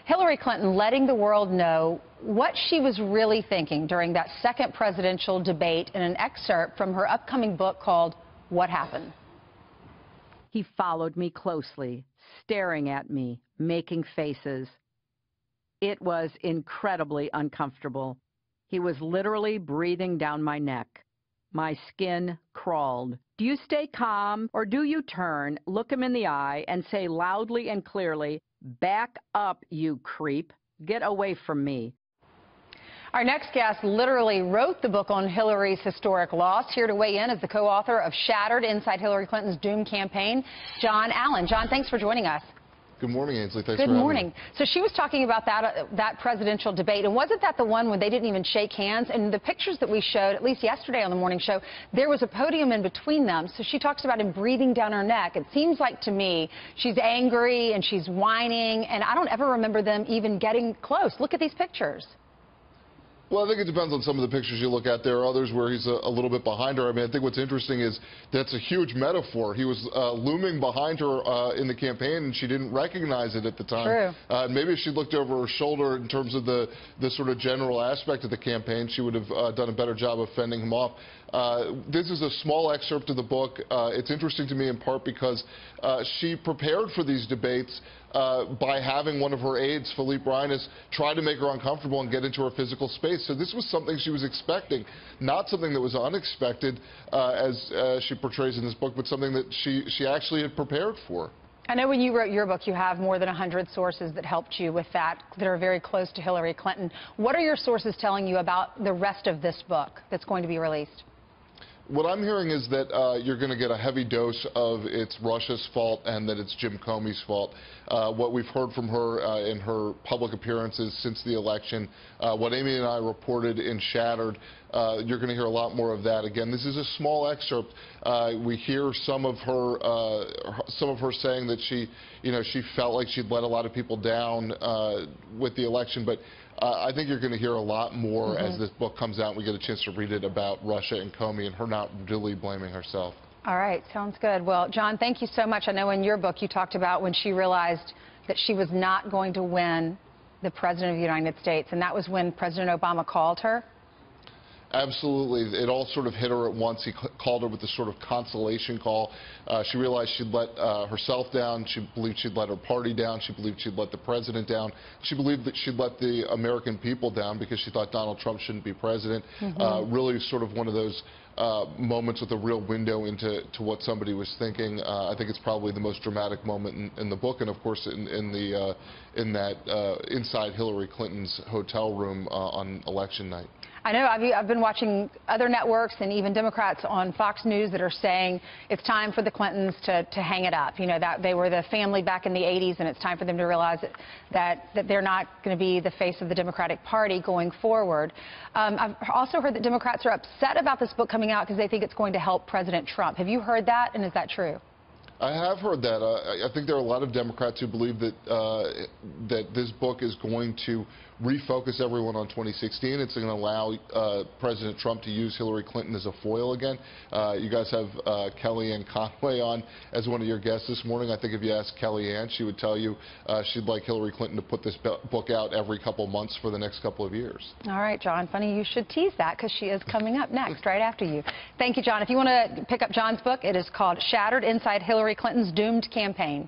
Hillary Clinton letting the world know what she was really thinking during that second presidential debate in an excerpt from her upcoming book called What Happened. He followed me closely, staring at me, making faces. It was incredibly uncomfortable. He was literally breathing down my neck. My skin crawled. Do you stay calm or do you turn, look him in the eye, and say loudly and clearly, "Back up, you creep. Get away from me." Our next guest literally wrote the book on Hillary's historic loss. Here to weigh in is the co-author of Shattered: Inside Hillary Clinton's Doomed Campaign, Jon Allen. Jon, thanks for joining us. Good morning, Ainsley. Thanks for having me. Good morning. So she was talking about that presidential debate, and wasn't that the one when they didn't even shake hands? And the pictures that we showed, at least yesterday on the morning show, there was a podium in between them. So she talks about him breathing down her neck. It seems like to me she's angry and she's whining, and I don't ever remember them even getting close. Look at these pictures. Well, I think it depends on some of the pictures you look at. There are others where he's a little bit behind her. I mean, I think what's interesting is that's a huge metaphor. He was looming behind her in the campaign, and she didn't recognize it at the time. True. Maybe if she looked over her shoulder in terms of the sort of general aspect of the campaign, she would have done a better job of fending him off. This is a small excerpt of the book. It's interesting to me in part because she prepared for these debates by having one of her aides, Philippe Reines, try to make her uncomfortable and get into her physical space. So this was something she was expecting, not something that was unexpected, as she portrays in this book, but something that she actually had prepared for. I know when you wrote your book, you have more than 100 sources that helped you with that are very close to Hillary Clinton. What are your sources telling you about the rest of this book that's going to be released? What I'm hearing is that you're going to get a heavy dose of it's Russia's fault and that it's Jim Comey's fault. What we've heard from her in her public appearances since the election, what Amy and I reported in Shattered, you're going to hear a lot more of that. Again, this is a small excerpt. We hear some of her saying that she felt like she'd let a lot of people down with the election, but I think you're going to hear a lot more as this book comes out and we get a chance to read it about Russia and Comey and her not really blaming herself. All right, sounds good. Well, Jon, thank you so much. I know in your book you talked about when she realized that she was not going to win the President of the United States, and that was when President Obama called her. Absolutely. It all sort of hit her at once. He called her with this sort of consolation call. She realized she'd let herself down. She believed she'd let her party down. She believed she'd let the president down. She believed that she'd let the American people down because she thought Donald Trump shouldn't be president. Really sort of one of those moments with a real window into what somebody was thinking. I think it's probably the most dramatic moment in the book, and of course in that inside Hillary Clinton's hotel room on election night. I know I've been watching other networks and even Democrats on Fox News that are saying it's time for the Clintons to hang it up. You know, that they were the family back in the 80s, and it's time for them to realize that they're not going to be the face of the Democratic Party going forward. I've also heard that Democrats are upset about this book coming out because they think it's going to help President Trump. Have you heard that, and is that true? I have heard that. I think there are a lot of Democrats who believe that that this book is going to refocus everyone on 2016. It's going to allow President Trump to use Hillary Clinton as a foil again. You guys have Kellyanne Conway on as one of your guests this morning. I think if you asked Kellyanne, she would tell you she'd like Hillary Clinton to put this book out every couple months for the next couple of years. All right, Jon. Funny you should tease that because she is coming up next, right after you. Thank you, Jon. If you want to pick up Jon's book, it is called Shattered: Inside Hillary Clinton's Doomed Campaign.